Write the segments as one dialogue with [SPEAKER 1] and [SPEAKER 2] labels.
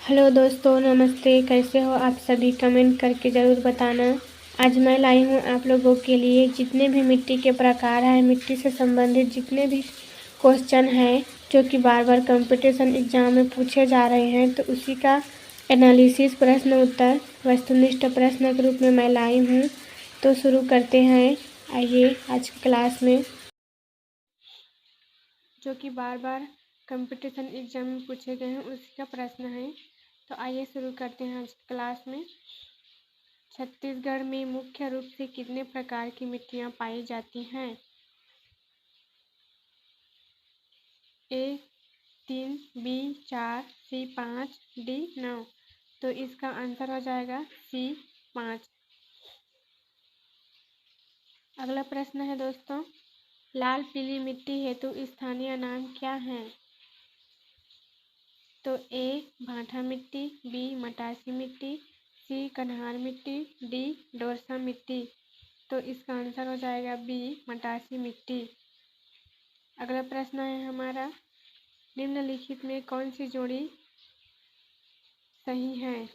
[SPEAKER 1] Hello दोस्तों, नमस्ते। कैसे हो आप सभी? कमेंट करके ज़रूर बताना। आज मैं लाई हूँ आप लोगों के लिए जितने भी मिट्टी के प्रकार हैं, मिट्टी से संबंधित जितने भी क्वेश्चन हैं जो कि बार बार कंपटीशन एग्जाम में पूछे जा रहे हैं, तो उसी का एनालिसिस, प्रश्न उत्तर, वस्तुनिष्ठ प्रश्न के रूप में मैं लाई हूँ। तो शुरू करते हैं। आइए आज की क्लास में, जो कि बार बार कंपटीशन एग्जाम में पूछे गए हैं, उसी का प्रश्न है। तो आइए शुरू करते हैं आज की क्लास में। छत्तीसगढ़ में मुख्य रूप से कितने प्रकार की मिट्टियाँ पाई जाती हैं? ए 3, बी 4, सी 5, डी 9। तो इसका आंसर हो जाएगा सी 5। अगला प्रश्न है दोस्तों, लाल पीली मिट्टी हेतु स्थानीय नाम क्या है? तो ए भाठा मिट्टी, बी मटासी मिट्टी, सी कन्हार मिट्टी, डी डोरसा मिट्टी। तो इसका आंसर हो जाएगा बी मटासी मिट्टी। अगला प्रश्न है हमारा, निम्नलिखित में कौन सी जोड़ी सही है?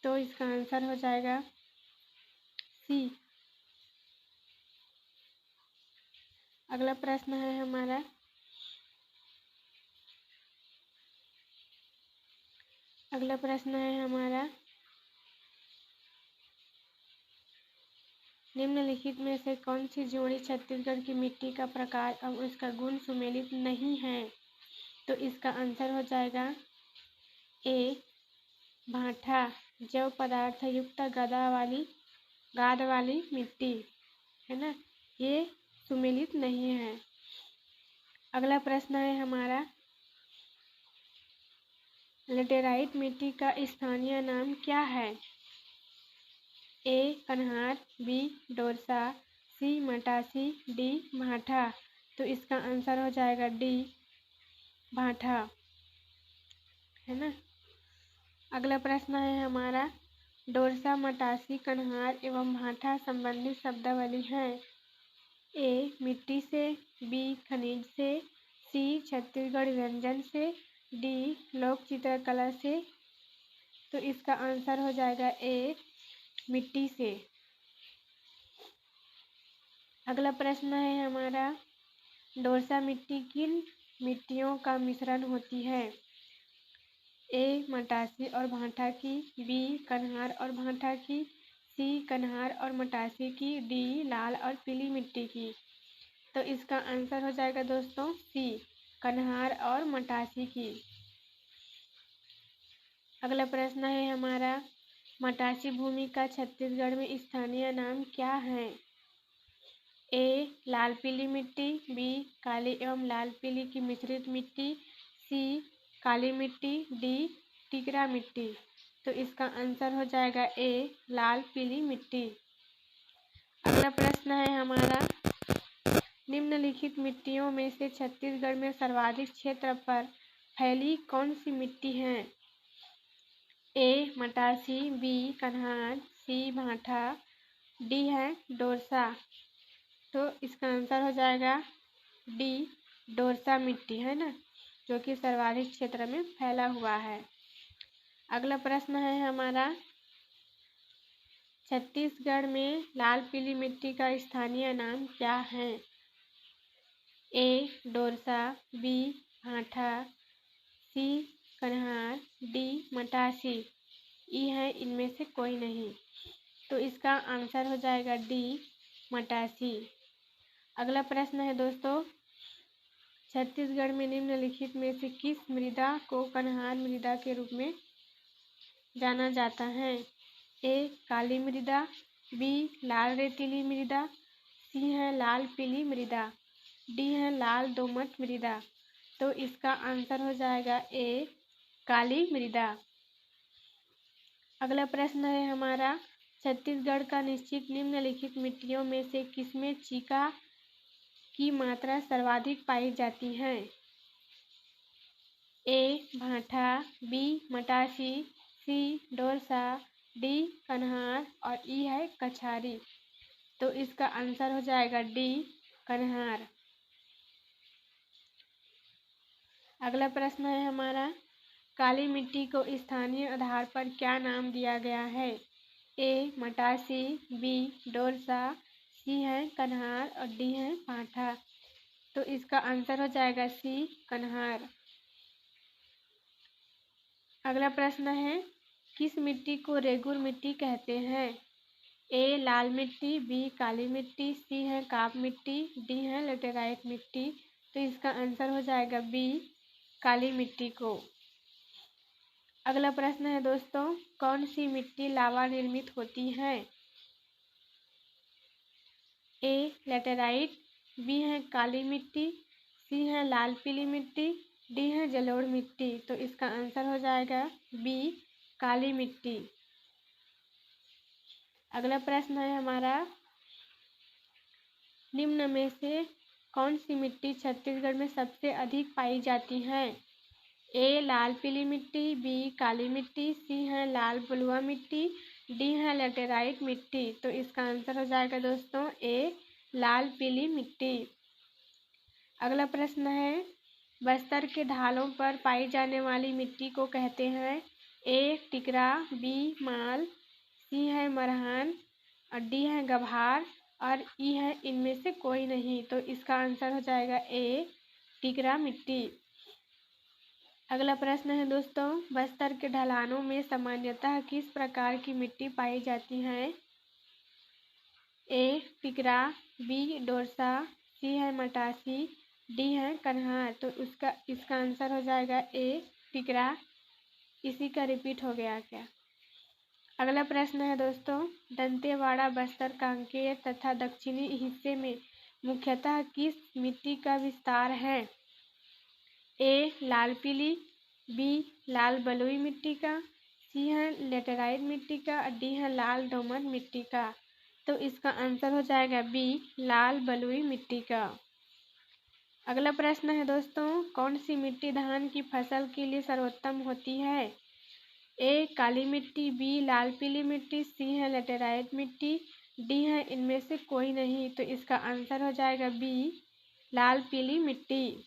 [SPEAKER 1] तो इसका आंसर हो जाएगा सी। अगला प्रश्न है हमारा, निम्नलिखित में से कौन सी जोड़ी छत्तीसगढ़ की मिट्टी का प्रकार और उसका गुण सुमेलित नहीं है? तो इसका आंसर हो जाएगा ए भाठा, जैव पदार्थ युक्त गाद वाली मिट्टी, है ना, ये सुमेलित नहीं है। अगला प्रश्न है हमारा, लेटेराइट मिट्टी का स्थानीय नाम क्या है? ए कन्हार, बी डोरसा, सी मटासी, डी भाठा। तो इसका आंसर हो जाएगा डी भाठा, है ना। अगला प्रश्न है हमारा, डोरसा, मटासी, कन्हार एवं भाठा संबंधित शब्दावली है। ए मिट्टी से, बी खनिज से, सी छत्तीसगढ़ व्यंजन से, डी लोक चित्रकला से। तो इसका आंसर हो जाएगा ए मिट्टी से। अगला प्रश्न है हमारा, डोरसा मिट्टी किन मिट्टियों का मिश्रण होती है? ए मटासी और भाठा की, बी कन्हार और भाठा की, सी कन्हार और मटासी की, डी लाल और पीली मिट्टी की। तो इसका आंसर हो जाएगा दोस्तों सी कन्हार और मटासी की। अगला प्रश्न है हमारा, मटासी भूमि का छत्तीसगढ़ में स्थानीय नाम क्या है? ए लाल पीली मिट्टी, बी काली एवं लाल पीली की मिश्रित मिट्टी, सी काली मिट्टी, डी टिकरा मिट्टी। तो इसका आंसर हो जाएगा ए लाल पीली मिट्टी। अगला प्रश्न है हमारा, निम्नलिखित मिट्टियों में से छत्तीसगढ़ में सर्वाधिक क्षेत्र पर फैली कौन सी मिट्टी है? ए मटासी, बी कन्हार, सी भाठा, डी है डोरसा। तो इसका आंसर हो जाएगा डी डोरसा मिट्टी, है ना, जो कि सर्वाधिक क्षेत्र में फैला हुआ है। अगला प्रश्न है हमारा, छत्तीसगढ़ में लाल पीली मिट्टी का स्थानीय नाम क्या है? ए डोरसा, बी भाठा, सी कन्हार, डी मटासी। ई है इनमें से कोई नहीं। तो इसका आंसर हो जाएगा डी मटासी। अगला प्रश्न है दोस्तों, छत्तीसगढ़ में निम्नलिखित में से किस मृदा को कन्हार मृदा के रूप में जाना जाता है? ए काली मृदा, बी लाल रेतीली मृदा, सी है लाल पीली मृदा, डी है लाल दोमट मृदा। तो इसका आंसर हो जाएगा ए काली मृदा। अगला प्रश्न है हमारा, छत्तीसगढ़ का निश्चित निम्नलिखित मिट्टियों में से किसमें चीका की मात्रा सर्वाधिक पाई जाती है? ए भाठा, बी मटासी, सी डोरसा, डी कन्हार और ई है कछारी। तो इसका आंसर हो जाएगा डी कन्हार। अगला प्रश्न है हमारा, काली मिट्टी को स्थानीय आधार पर क्या नाम दिया गया है? ए मटासी, बी डोरसा, सी है कन्हार और डी है पांठा। तो इसका आंसर हो जाएगा सी कन्हार। अगला प्रश्न है, किस मिट्टी को रेगुर मिट्टी कहते हैं? ए लाल मिट्टी, बी काली मिट्टी, सी है काप मिट्टी, डी है लेटेराइट मिट्टी। तो इसका आंसर हो जाएगा बी काली मिट्टी को। अगला प्रश्न है दोस्तों, कौन सी मिट्टी लावा निर्मित होती है? ए लेटेराइट, बी है काली मिट्टी, सी है लाल पीली मिट्टी, डी है जलोढ़ मिट्टी। तो इसका आंसर हो जाएगा बी काली मिट्टी। अगला प्रश्न है हमारा, निम्न में से कौन सी मिट्टी छत्तीसगढ़ में सबसे अधिक पाई जाती है? ए लाल पीली मिट्टी, बी काली मिट्टी, सी है लाल बलुआ मिट्टी, डी है लेटेराइट मिट्टी। तो इसका आंसर हो जाएगा दोस्तों ए लाल पीली मिट्टी। अगला प्रश्न है, बस्तर के ढालों पर पाई जाने वाली मिट्टी को कहते हैं? ए टिकरा, बी माल, सी है मरहान और डी है गभार और ई है इनमें से कोई नहीं। तो इसका आंसर हो जाएगा ए टिकरा मिट्टी। अगला प्रश्न है दोस्तों, बस्तर के ढलानों में सामान्यतः किस प्रकार की मिट्टी पाई जाती है? ए टिकरा, बी डोरसा, सी है मटासी, डी है कन्हार। तो इसका आंसर हो जाएगा ए टिकरा। इसी का रिपीट हो गया क्या? अगला प्रश्न है दोस्तों, दंतेवाड़ा, बस्तर, कांकेर तथा दक्षिणी हिस्से में मुख्यतः किस मिट्टी का विस्तार है? ए लाल पीली, बी लाल बलुई मिट्टी का, सी है लेटेराइट मिट्टी का और डी है लाल दोमट मिट्टी का। तो इसका आंसर हो जाएगा बी लाल बलुई मिट्टी का। अगला प्रश्न है दोस्तों, कौन सी मिट्टी धान की फसल के लिए सर्वोत्तम होती है? ए काली मिट्टी, बी लाल पीली मिट्टी, सी है लेटेराइट मिट्टी, डी है इनमें से कोई नहीं। तो इसका आंसर हो जाएगा बी लाल पीली मिट्टी।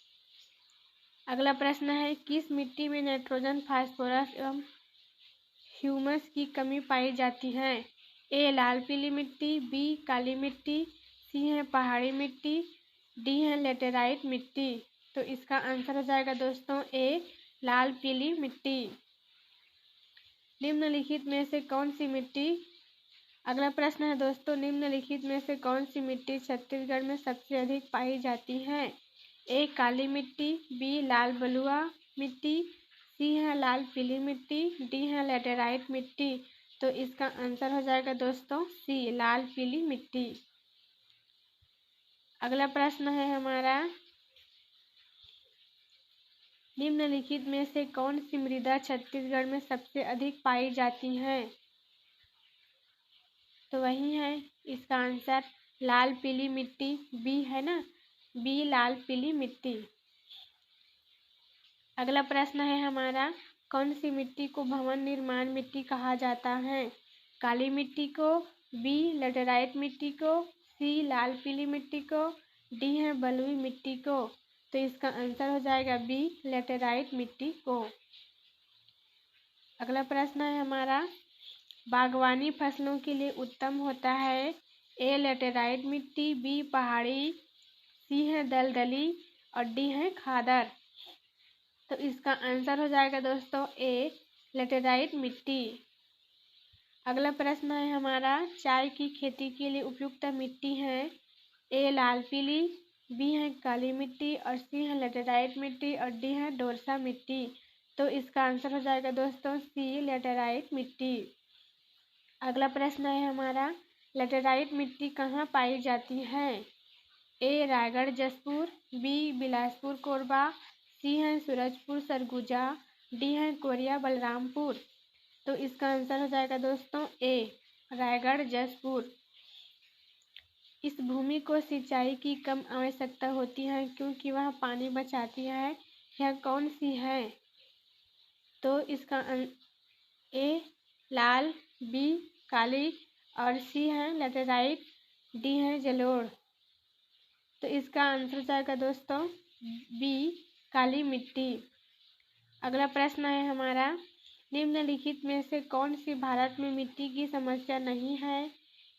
[SPEAKER 1] अगला प्रश्न है, किस मिट्टी में नाइट्रोजन, फास्फोरस एवं ह्यूमस की कमी पाई जाती है? ए लाल पीली मिट्टी, बी काली मिट्टी, सी है पहाड़ी मिट्टी, डी है लेटेराइट मिट्टी। तो इसका आंसर हो जाएगा दोस्तों ए लाल पीली मिट्टी। निम्नलिखित में से कौन सी मिट्टी, अगला प्रश्न है दोस्तों, निम्नलिखित में से कौन सी मिट्टी छत्तीसगढ़ में सबसे अधिक पाई जाती है? ए काली मिट्टी, बी लाल बलुआ मिट्टी, सी है लाल पीली मिट्टी, डी है लेटेराइट मिट्टी। तो इसका आंसर हो जाएगा दोस्तों सी लाल पीली मिट्टी। अगला प्रश्न है हमारा, निम्नलिखित में से कौन सी मृदा छत्तीसगढ़ में सबसे अधिक पाई जाती है? तो वही है इसका आंसर लाल पीली मिट्टी, बी है ना, बी लाल पीली मिट्टी। अगला प्रश्न है हमारा, कौन सी मिट्टी को भवन निर्माण मिट्टी कहा जाता है? काली मिट्टी को, बी लेटेराइट मिट्टी को, सी लाल पीली मिट्टी को, डी है बलुई मिट्टी को। तो इसका आंसर हो जाएगा बी लेटेराइट मिट्टी को। अगला प्रश्न है हमारा, बागवानी फसलों के लिए उत्तम होता है? ए लेटेराइट मिट्टी, बी पहाड़ी, सी है दलदली और डी है खादर। तो इसका आंसर हो जाएगा दोस्तों ए लेटेराइट मिट्टी। अगला प्रश्न है हमारा, चाय की खेती के लिए उपयुक्त मिट्टी है? ए लाल पीली, बी है काली मिट्टी और सी है लेटेराइट मिट्टी और डी है डोरसा मिट्टी। तो इसका आंसर हो जाएगा दोस्तों सी लेटेराइट मिट्टी। अगला प्रश्न है हमारा, लेटेराइट मिट्टी कहाँ पाई जाती है? ए रायगढ़ जसपुर, बी बिलासपुर कोरबा, सी है सूरजपुर सरगुजा, डी है कोरिया बलरामपुर। तो इसका आंसर हो जाएगा दोस्तों ए रायगढ़ जसपुर। इस भूमि को सिंचाई की कम आवश्यकता होती है क्योंकि वह पानी बचाती है, यह कौन सी है? तो इसका ए लाल, बी काली और सी है लेटेराइट, डी है जलोढ़। तो इसका आंसर जाएगा दोस्तों बी काली मिट्टी। अगला प्रश्न है हमारा, निम्नलिखित में से कौन सी भारत में मिट्टी की समस्या नहीं है?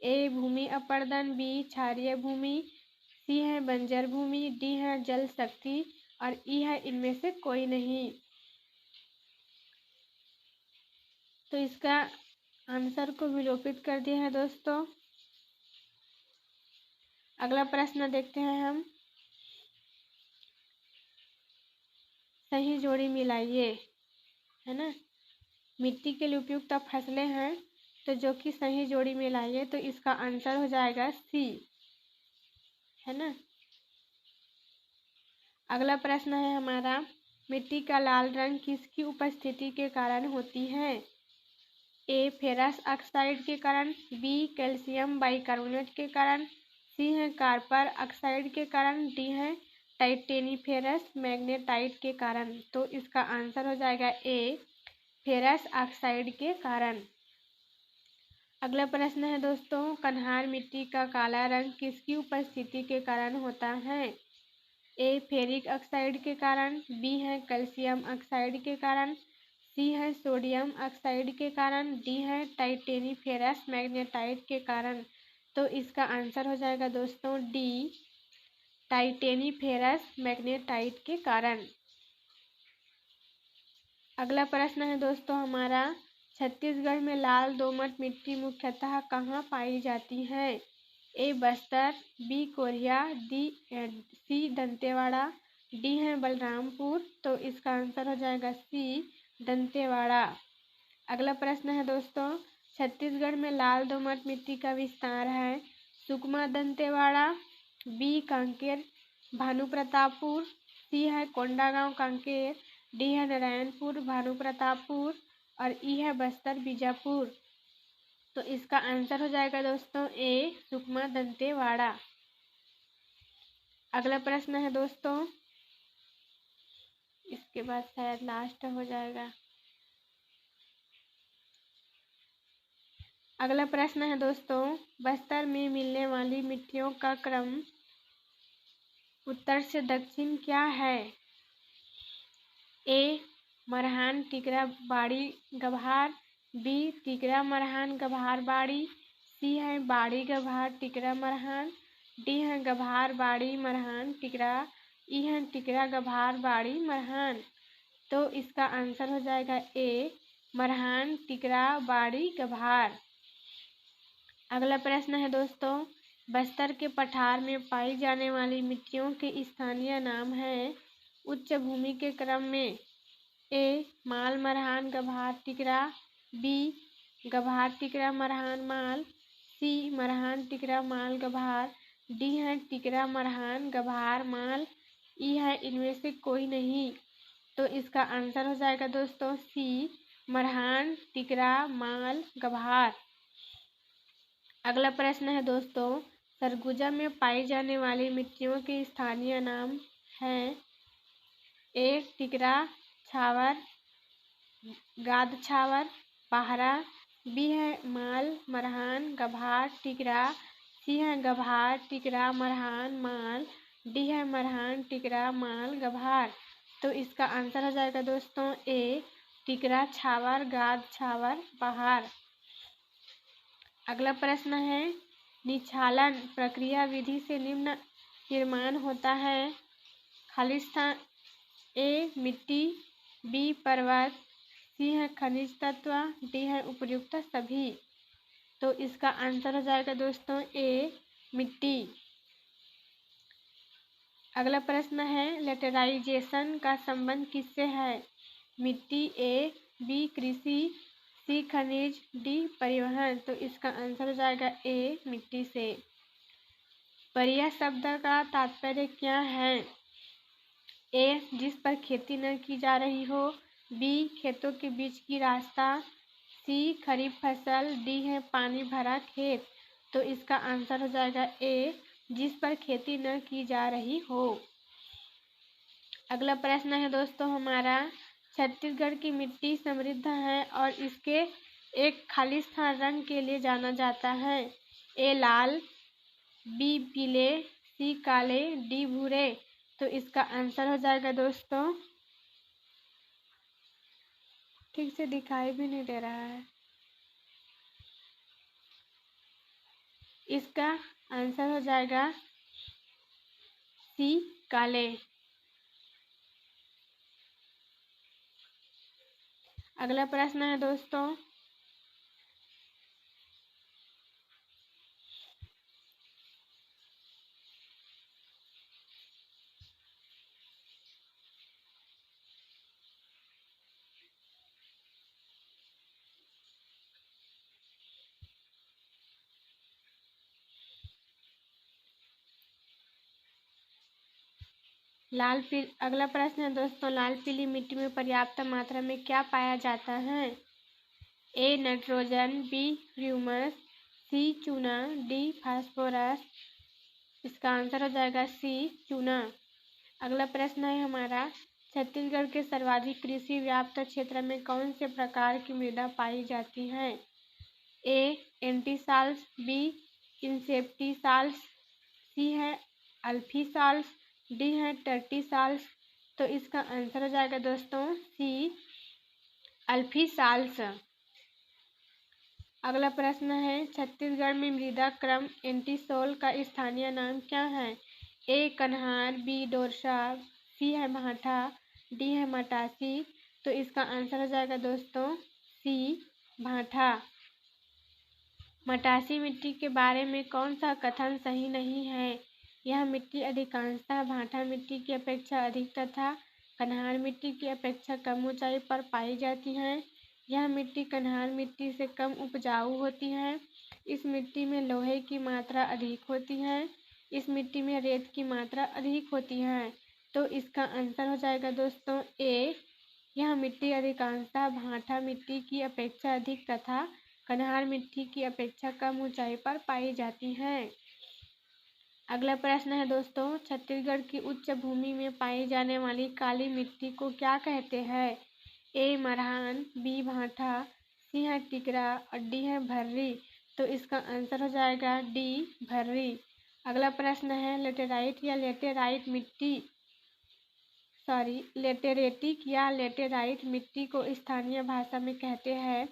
[SPEAKER 1] ए भूमि अपरदन, बी क्षारीय भूमि, सी है बंजर भूमि, डी है जल शक्ति और ई है इनमें से कोई नहीं। तो इसका आंसर को विलोपित कर दिया है दोस्तों। अगला प्रश्न देखते हैं हम, सही जोड़ी मिलाइए, है ना। मिट्टी के लिए उपयुक्त फसलें हैं, तो जो कि सही जोड़ी मिलाइए, तो इसका आंसर हो जाएगा सी, है ना। अगला प्रश्न है हमारा, मिट्टी का लाल रंग किसकी उपस्थिति के कारण होती है? ए फेरस ऑक्साइड के कारण, बी कैल्शियम बाइकार्बोनेट के कारण, सी है कार्पर ऑक्साइड के कारण, डी है टाइटेनीफेरस मैग्नेटाइट के कारण। तो इसका आंसर हो जाएगा ए फेरस ऑक्साइड के कारण। अगला प्रश्न है दोस्तों, कन्हार मिट्टी का काला रंग किसकी उपस्थिति के कारण होता है? ए फेरिक ऑक्साइड के कारण, बी है कैल्शियम ऑक्साइड के कारण, सी है सोडियम ऑक्साइड के कारण, डी है टाइटेनीफेरस मैग्नेटाइट के कारण। तो इसका आंसर हो जाएगा दोस्तों डी टाइटेनीफेरस मैग्नेटाइट के कारण। अगला प्रश्न है दोस्तों हमारा, छत्तीसगढ़ में लाल दोमट मिट्टी मुख्यतः कहाँ पाई जाती है? ए बस्तर, बी कोरिया, सी दंतेवाड़ा, डी है बलरामपुर। तो इसका आंसर हो जाएगा सी दंतेवाड़ा। अगला प्रश्न है दोस्तों, छत्तीसगढ़ में लाल दोमट मिट्टी का विस्तार है सुकमा दंतेवाड़ा, बी कांकेर भानुप्रतापपुर, सी है कोंडागांव कांकेर, डी है नारायणपुर भानुप्रतापपुर और ई है बस्तर बीजापुर। तो इसका आंसर हो जाएगा दोस्तों ए सुकमा दंतेवाड़ा। अगला प्रश्न है दोस्तों, इसके बाद शायद लास्ट हो जाएगा। अगला प्रश्न है दोस्तों, बस्तर में मिलने वाली मिट्टियों का क्रम उत्तर से दक्षिण क्या है? ए मरहान टिकरा बाड़ी गभार, बी टिकरा मरहान गभार बाड़ी, सी है बाड़ी गभार टिकरा मरहान, डी है गभार बाड़ी मरहान टिकरा, ई है टिकरा गभार बाड़ी मरहान। तो इसका आंसर हो जाएगा ए मरहान टिकरा बाड़ी गभार। अगला प्रश्न है दोस्तों, बस्तर के पठार में पाई जाने वाली मिट्टियों के स्थानीय नाम हैं उच्च भूमि के क्रम में। ए माल मरहान गभार टिकरा, बी गभार टिकरा मरहान माल, सी मरहान टिकरा माल गभार, डी है टिकरा मरहान गभार माल, ई है इनमें से कोई नहीं। तो इसका आंसर हो जाएगा दोस्तों सी मरहान टिकरा माल गभार। अगला प्रश्न है दोस्तों, सरगुजा में पाई जाने वाली मिट्टियों के स्थानीय नाम हैं ए टिकरा छावर गाद छावर बाहरा, बी है माल मरहान गभार टिकरा, सी है गभार टिकरा मरहान माल, डी है मरहान टिकरा माल गभार। तो इसका आंसर हो जाएगा दोस्तों ए टिकरा छावर गाद छावर बाहर। अगला प्रश्न है, निछालन प्रक्रिया विधि से निम्न निर्माण होता है खालिस्तान। ए मिट्टी, बी पर्वत, सी है खनिज तत्व, डी है उपर्युक्त सभी। तो इसका आंसर हो जाएगा दोस्तों ए मिट्टी। अगला प्रश्न है, लेटराइजेशन का संबंध किससे है? मिट्टी, ए बी कृषि, सी खनिज, डी परिवहन। तो इसका आंसर हो जाएगा ए मिट्टी से। परिया शब्द का तात्पर्य क्या है? ए जिस पर खेती न की जा रही हो, बी खेतों के बीच की रास्ता, सी खरीफ फसल, डी है पानी भरा खेत। तो इसका आंसर हो जाएगा ए जिस पर खेती न की जा रही हो। अगला प्रश्न है दोस्तों हमारा, छत्तीसगढ़ की मिट्टी समृद्ध है और इसके एक खालिस्तान रंग के लिए जाना जाता है। ए लाल, बी पीले, सी काले, डी भूरे। तो इसका आंसर हो जाएगा दोस्तों ठीक से दिखाई भी नहीं दे रहा है। इसका आंसर हो जाएगा सी, काले। अगला प्रश्न है दोस्तों, अगला प्रश्न है दोस्तों, लाल पीली मिट्टी में पर्याप्त मात्रा में क्या पाया जाता है? ए नाइट्रोजन, बी ह्यूमस, सी चूना, डी फास्फोरस। इसका आंसर हो जाएगा सी, चूना। अगला प्रश्न है हमारा, छत्तीसगढ़ के सर्वाधिक कृषि व्याप्त क्षेत्र में कौन से प्रकार की मृदा पाई जाती है? ए एंटीसाल्स, बी इंसेप्टिसाल्स, सी है अल्फीसाल्स, डी है टर्टीसाल्स। तो इसका आंसर हो जाएगा दोस्तों सी, अल्फीसाल्स। अगला प्रश्न है, छत्तीसगढ़ में मृदा क्रम एंटीसोल का स्थानीय नाम क्या है? ए कन्हार, बी डोरसा, सी है भाठा, डी है मटासी। तो इसका आंसर हो जाएगा दोस्तों सी, भाठा। मटासी मिट्टी के बारे में कौन सा कथन सही नहीं है? यह मिट्टी अधिकांशतः भाठा मिट्टी की अपेक्षा अधिक तथा कन्हार मिट्टी की अपेक्षा कम ऊंचाई पर पाई जाती है। यह मिट्टी कन्हार मिट्टी से कम उपजाऊ होती है। इस मिट्टी में लोहे की मात्रा अधिक होती है। इस मिट्टी में रेत की मात्रा अधिक होती है। तो इसका आंसर हो जाएगा दोस्तों ए, यह मिट्टी अधिकांशतः भाठा मिट्टी की अपेक्षा अधिक तथा कन्हार मिट्टी की अपेक्षा कम ऊंचाई पर पाई जाती है। अगला प्रश्न है दोस्तों, छत्तीसगढ़ की उच्च भूमि में पाई जाने वाली काली मिट्टी को क्या कहते हैं? ए मरहान, बी भाठा, सी है टिकरा और डी है भर्री। तो इसका आंसर हो जाएगा डी, भर्री। अगला प्रश्न है, लेटेराइट या लेटेराइट मिट्टी लेटेरेटिक या लेटेराइट मिट्टी को स्थानीय भाषा में कहते हैं?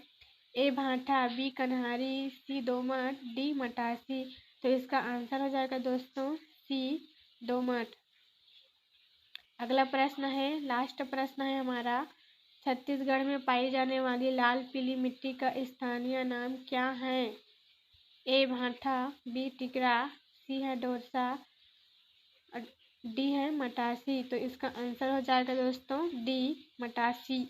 [SPEAKER 1] ए भाठा, बी कन्हारी, सी दोमट, डी मटासी। तो इसका आंसर हो जाएगा दोस्तों सी, दोमट। अगला प्रश्न है, लास्ट प्रश्न है हमारा, छत्तीसगढ़ में पाई जाने वाली लाल पीली मिट्टी का स्थानीय नाम क्या है? ए भाठा, बी टिकरा, सी है डोरसा, डी है मटासी। तो इसका आंसर हो जाएगा दोस्तों डी, मटासी।